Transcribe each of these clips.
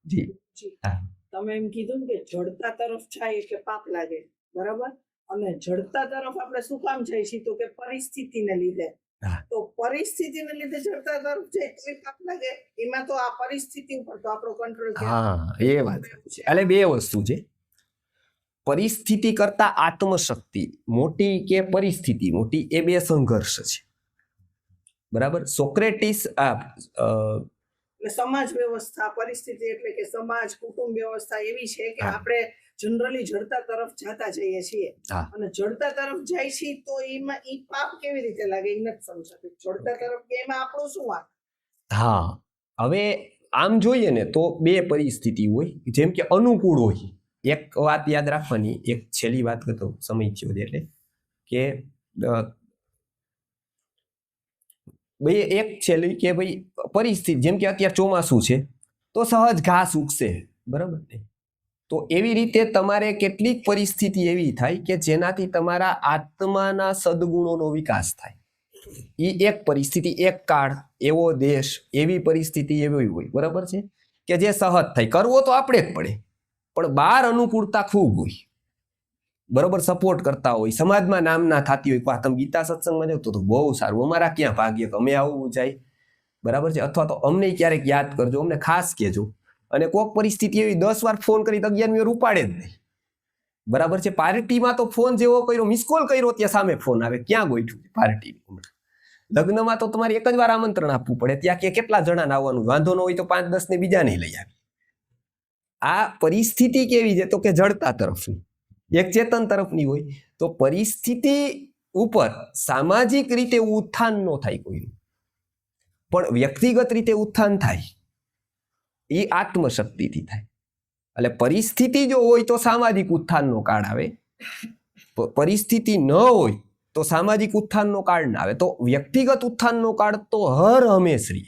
જી જી. હા તમે એમ કીધું ને કે જડતા તરફ જાય એટલે પાપ લાગે, બરાબર? અને જડતા તરફ આપણે શું કામ જઈએ છીએ? તો કે પરિસ્થિતિને લીધે. હા તો પરિસ્થિતિને લીધે જડતા તરફ જાય તો પાપ લાગે. એમાં તો આ પરિસ્થિતિ ઉપર તો આપણો કંટ્રોલ હા એ વાત છે. એટલે બે વસ્તુ છે. પરિસ્થિતિ કરતા આત્મશક્તિ મોટી કે પરિસ્થિતિ મોટી, એ બે સંઘર્ષ છે. બરાબર. સોક્રેટિસ એટલે સમાજ વ્યવસ્થા, પરિસ્થિતિ એટલે કે સમાજ, કુટુંબ વ્યવસ્થા એવી છે કે આપણે જનરલી જડતા તરફ જતા જઈએ છીએ. અને જડતા તરફ જાય છે તો એમાં ઈ પાપ કેવી રીતે લાગે એ નથી સમજાતું. જડતા તરફ કે એમાં આપણું શું વાત? હા, હવે આમ જોઈએ ને તો બે પરિસ્થિતિ હોય, જેમ કે અનુકૂળ હોય. એક વાત યાદ રાખવાની, એક છેલ્લી વાત કરતો સમય થયો એટલે કે ભાઈ એક છેલ્લી કે ભાઈ પરિસ્થિતિ, જેમ કે અત્યારે ચોમાસું છે તો સહજ ઘાસ ઉગશે, બરાબર ને? તો એવી રીતે તમારે કેટલીક પરિસ્થિતિ એવી થાય કે જેનાથી તમારા આત્માના સદગુણોનો વિકાસ થાય. એ એક પરિસ્થિતિ, એક કાળ, એવો દેશ, એવી પરિસ્થિતિ એવી હોય, બરાબર છે, કે જે સહજ થાય. કરવો તો આપણે જ પડે, પણ બહાર અનુકૂળતા ખૂબ હોય, બરોબર, સપોર્ટ કરતા હોય, સમાજમાં નામના થતી હોય. તમે ગીતા સત્સંગમાં જાવ તો બહુ સારું, અમારા ક્યાં ભાગ્ય અમે આવું જાય, બરાબર છે. અથવા તો અમને ક્યારેક યાદ કરજો, અમને ખાસ કહેજો. અને કોઈક પરિસ્થિતિ એવી 10 વાર ફોન કરી 11મી વાર ઉપાડે જ નહીં, બરાબર છે. પાર્ટીમાં તો ફોન જેવો કર્યો, મિસ કોલ કર્યો ત્યાં સામે ફોન આવે, ક્યાં ગોઠવું પાર્ટી. લગ્નમાં તો તમારે એક જ વાર આમંત્રણ આપવું પડે, ત્યાં કે કેટલા જણાને આવવાનું, વાંધો ન હોય તો 5-10 ને બીજા નહીં લઈ આવી. આ પરિસ્થિતિ કેવી છે? તો કે જડતા તરફની, એક ચેતન તરફની હોય. તો પરિસ્થિતિ ઉપર સામાજિક રીતે ઉત્થાન ન થાય કોઈ, પણ વ્યક્તિગત રીતે ઉત્થાન થાય, એ આત્મશક્તિથી થાય. એટલે પરિસ્થિતિ જો હોય તો સામાજિક ઉત્થાનનો કાળ આવે, પરિસ્થિતિ ન હોય તો સામાજિક ઉત્થાનનો કાળ ના આવે. તો વ્યક્તિગત ઉત્થાનનો કાળ તો હર હંમેશ રહે.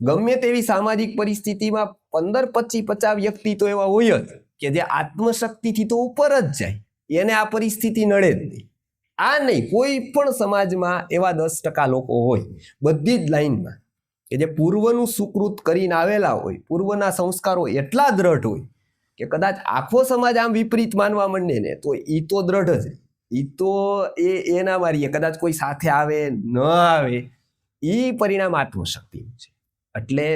ગમે તેવી સામાજિક પરિસ્થિતિમાં 15, 25, 50 વ્યક્તિ તો એવા હોય જ કે જે આત્મશક્તિથી તો ઉપર જ જાય, એને આ પરિસ્થિતિ નડે જ નહીં. આ નહીં, કોઈ પણ સમાજમાં એવા 10% લોકો હોય બધી જ લાઈનમાં કે જે પૂર્વનું સુકૃત કરીને આવેલા હોય, પૂર્વના સંસ્કારો એટલા દ્રઢ હોય કે કદાચ આખો સમાજ આમ વિપરીત માનવા માંડે ને તો ઈ તો દ્રઢ જ, ઈ તો એના મારીએ, કદાચ કોઈ સાથે આવે ન આવે, ઈ પરિણામ આત્મશક્તિનું છે. એટલે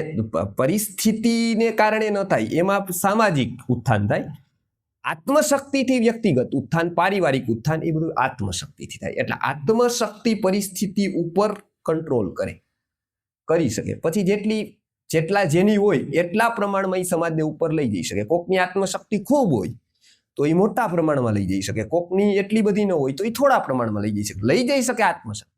પરિસ્થિતિને કારણે ન થાય, એમાં સામાજિક ઉત્થાન થાય. આત્મશક્તિથી વ્યક્તિગત ઉત્થાન, પારિવારિક ઉત્થાન, એ બધું આત્મશક્તિથી થાય. એટલે આત્મશક્તિ પરિસ્થિતિ ઉપર કંટ્રોલ કરી શકે. પછી જેટલા જેની હોય એટલા પ્રમાણમાં એ સમાજને ઉપર લઈ જઈ શકે. કોકની આત્મશક્તિ ખૂબ હોય તો એ મોટા પ્રમાણમાં લઈ જઈ શકે, કોકની એટલી બધી ન હોય તો એ થોડા પ્રમાણમાં લઈ જઈ શકે આત્મશક્તિ.